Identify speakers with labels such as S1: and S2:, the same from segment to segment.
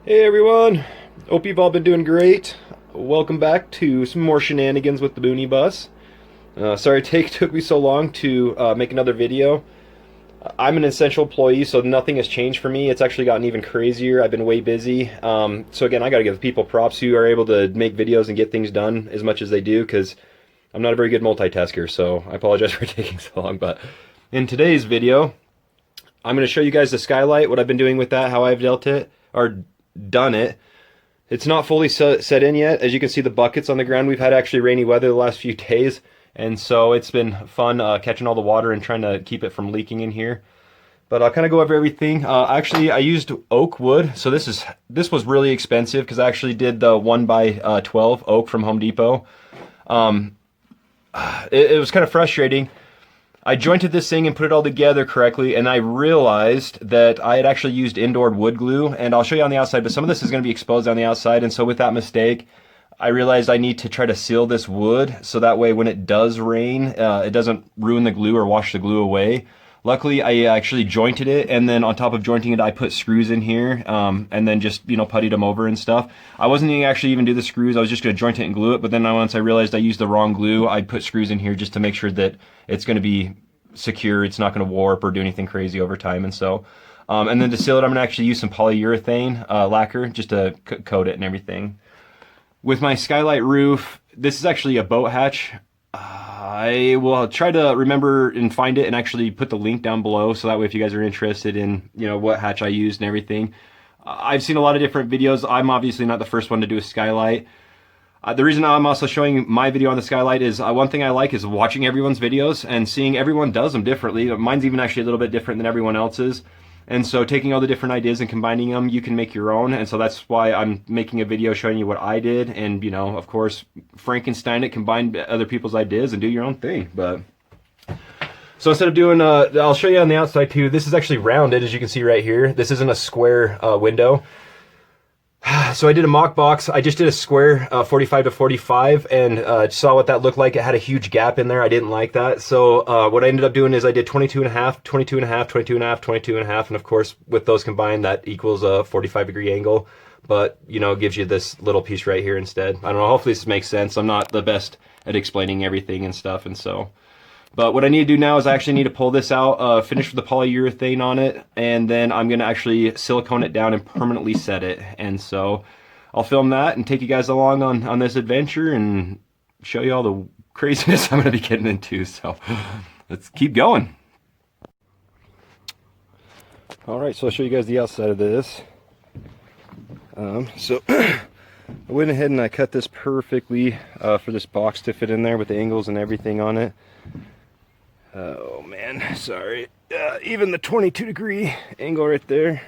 S1: Hey everyone, hope you've all been doing great. Welcome back to some more shenanigans with the Boonie Bus. Sorry it took me so long to make another video. I'm an essential employee, so nothing has changed for me. It's actually gotten even crazier. I've been way busy. So again, I gotta give people props who are able to make videos and get things done as much as they do, because I'm not a very good multitasker, so I apologize for taking so long. But in today's video, I'm going to show you guys the skylight, what I've been doing with that, how I've dealt it, or done it. It's not fully set in yet. As you can see, the buckets on the ground, we've had actually rainy weather the last few days, and so it's been fun catching all the water and trying to keep it from leaking in here. But I'll kind of go over everything. Actually, I used oak wood, so this was really expensive because I actually did the 1x12 oak from Home Depot. It was kind of frustrating. I jointed this thing and put it all together correctly, and I realized that I had actually used indoor wood glue, and I'll show you on the outside, but some of this is going to be exposed on the outside, and so with that mistake, I realized I need to try to seal this wood, so that way when it does rain, it doesn't ruin the glue or wash the glue away. Luckily, I actually jointed it, and then on top of jointing it, I put screws in here, and then just, puttied them over and stuff. I wasn't going to actually even do the screws. I was just going to joint it and glue it, but then once I realized I used the wrong glue, I put screws in here just to make sure that it's going to be secure, it's not going to warp or do anything crazy over time. And so, and then to seal it, I'm going to actually use some polyurethane lacquer just to coat it and everything. With my skylight roof, this is actually a boat hatch. I will try to remember and find it and actually put the link down below, so that way if you guys are interested in what hatch I used and everything. I've seen a lot of different videos. I'm obviously not the first one to do a skylight. The reason I'm also showing my video on the skylight is one thing I like is watching everyone's videos and seeing everyone does them differently. Mine's even actually a little bit different than everyone else's. And so taking all the different ideas and combining them, you can make your own. And so that's why I'm making a video showing you what I did. And, of course, Frankenstein it, combine other people's ideas and do your own thing. But so instead of doing, I'll show you on the outside too. This is actually rounded, as you can see right here. This isn't a square window. So I did a mock box. I just did a square 45 to 45 and saw what that looked like. It had a huge gap in there. I didn't like that. So what I ended up doing is I did 22 and a half, 22 and a half, 22 and a half, 22 and a half. And of course, with those combined, that equals a 45-degree angle. But, it gives you this little piece right here instead. I don't know. Hopefully this makes sense. I'm not the best at explaining everything and stuff. And so... But what I need to do now is I actually need to pull this out, finish with the polyurethane on it, and then I'm going to actually silicone it down and permanently set it. And so I'll film that and take you guys along on this adventure and show you all the craziness I'm going to be getting into. So let's keep going. All right, so I'll show you guys the outside of this. So I went ahead and I cut this perfectly for this box to fit in there with the angles and everything on it. Oh man, sorry. Even the 22-degree angle right there.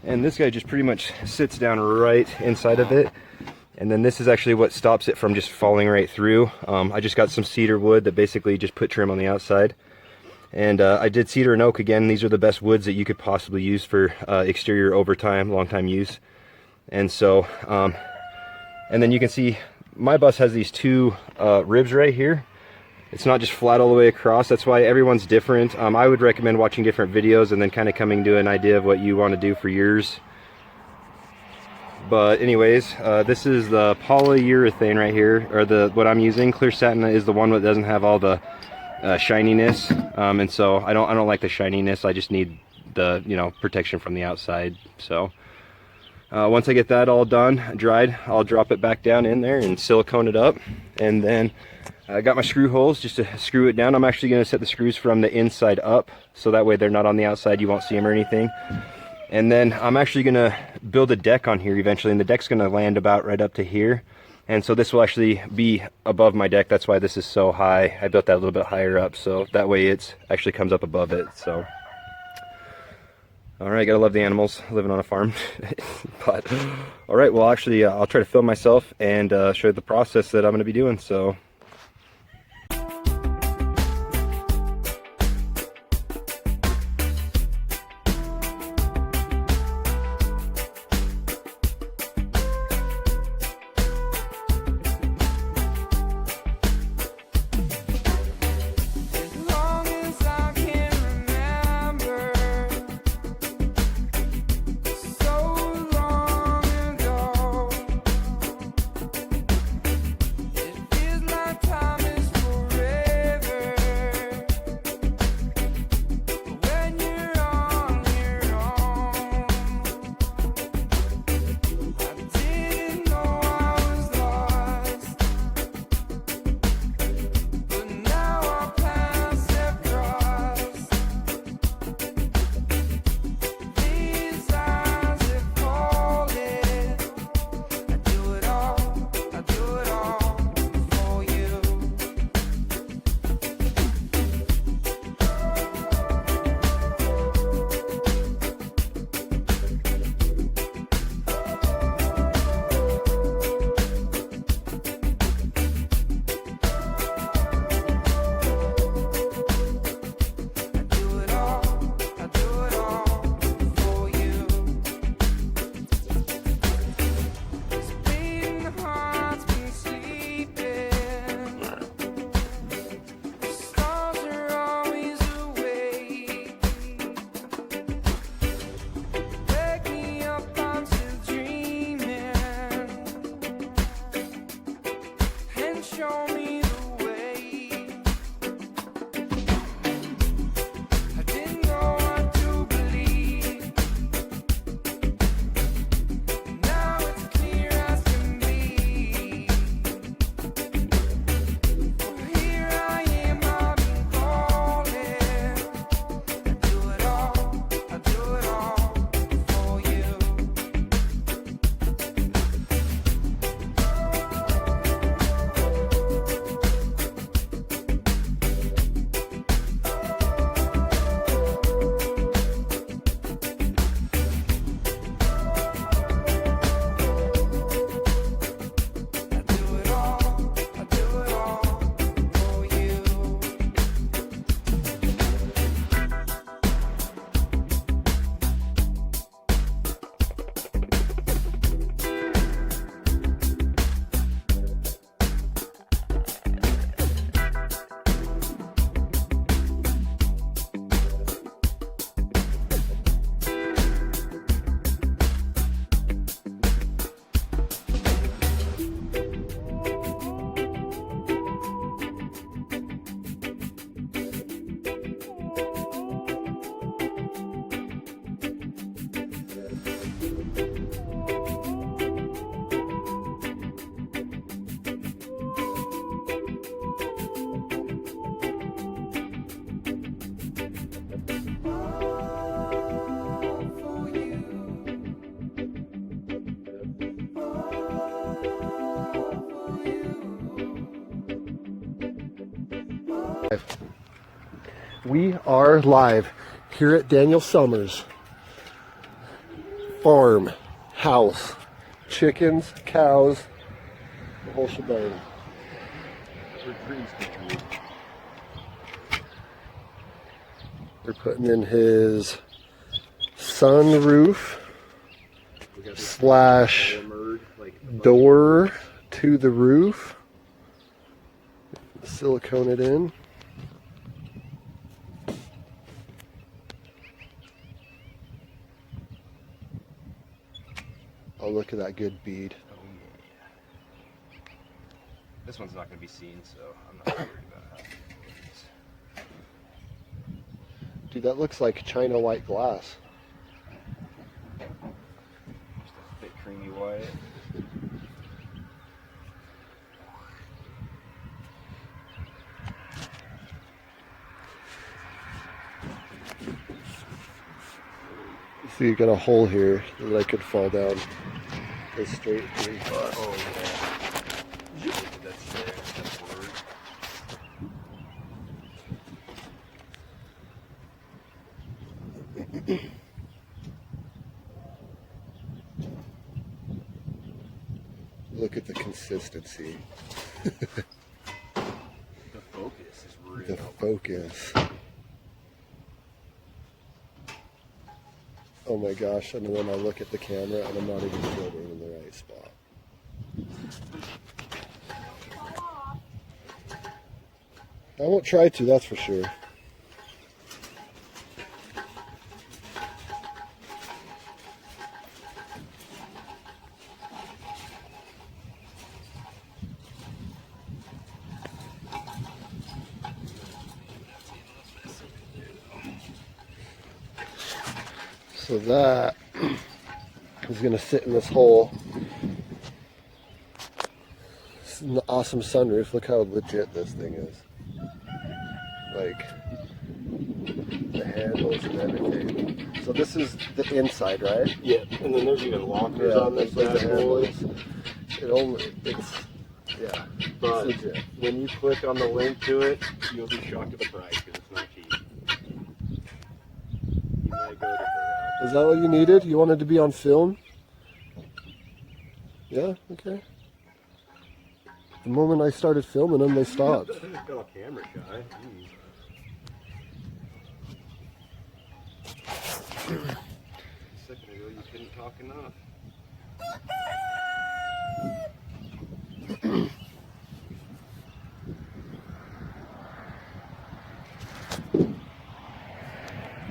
S1: And this guy just pretty much sits down right inside of it. And then this is actually what stops it from just falling right through. I just got some cedar wood that basically just put trim on the outside. And I did cedar and oak again. These are the best woods that you could possibly use for exterior overtime, long time use. And so, and then you can see my bus has these two ribs right here. It's not just flat all the way across. That's why everyone's different. I would recommend watching different videos and then kind of coming to an idea of what you want to do for yours. But anyways, this is the polyurethane right here, or what I'm using. Clear satin is the one that doesn't have all the shininess, and so I don't like the shininess. I just need the protection from the outside. So once I get that all done, dried, I'll drop it back down in there and silicone it up, and then I got my screw holes just to screw it down. I'm actually going to set the screws from the inside up, so that way they're not on the outside, you won't see them or anything. And then I'm actually going to build a deck on here eventually, and the deck's going to land about right up to here. And so this will actually be above my deck. That's why this is so high. I built that a little bit higher up, so that way it actually comes up above it. So, all right, gotta love the animals living on a farm. But all right, well, actually, I'll try to film myself and show you the process that I'm going to be doing. So.
S2: So long We are live here at Daniel Summers' farm, house, chickens, cows, the whole shebang. They're putting in his sunroof slash door to the roof. Silicone it in. Oh, look at that good bead.
S1: Oh, yeah. This one's not going to be seen, so I'm not worried about how.
S2: Dude, that looks like China white glass.
S1: Just a thick, creamy white.
S2: So you got a hole here that I could fall down this straight through.
S1: Oh, yeah. That's there. That's word.
S2: Look at the consistency.
S1: The focus is real.
S2: The focus. Oh my gosh, and then I look at the camera and I'm not even filming in the right spot. I won't try to, that's for sure. So that is going to sit in this hole. It's an awesome sunroof. Look how legit this thing is. Like the handles and everything. So this is the inside, right?
S1: Yeah, and then there's even lockers on this bad boy.
S2: Yeah.
S1: But
S2: it's legit.
S1: when you click on the link to it, you'll be shocked at the price because it's not cheap. You might go to
S2: Is that what you needed? You wanted to be on film? Yeah, okay. The moment I started filming them, they stopped.
S1: Got a camera shy. A second ago you couldn't talk enough.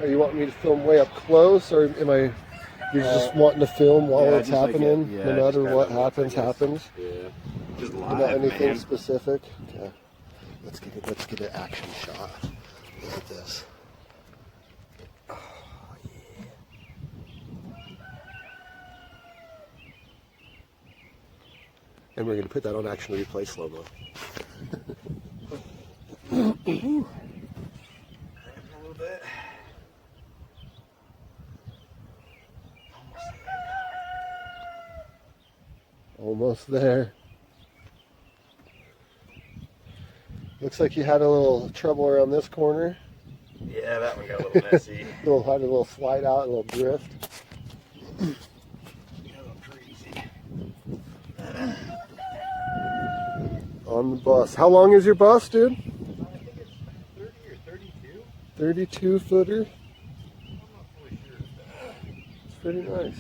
S2: Are you wanting me to film way up close, or am I? You're just wanting to film while it's happening, no matter what happens.
S1: Yeah, just live,
S2: Not anything
S1: man.
S2: specific. Okay, let's get an action shot. Look at this. Oh yeah. And we're gonna put that on action replay slow mo.
S1: A little bit.
S2: Almost there. Looks like you had a little trouble around this corner.
S1: Yeah, that one got a little messy.
S2: Had a little slide out, a little drift.
S1: Got a little crazy.
S2: On the bus. How long is your bus, dude?
S1: I think it's 30 or 32.
S2: 32 footer.
S1: I'm not fully sure of that.
S2: It's pretty nice.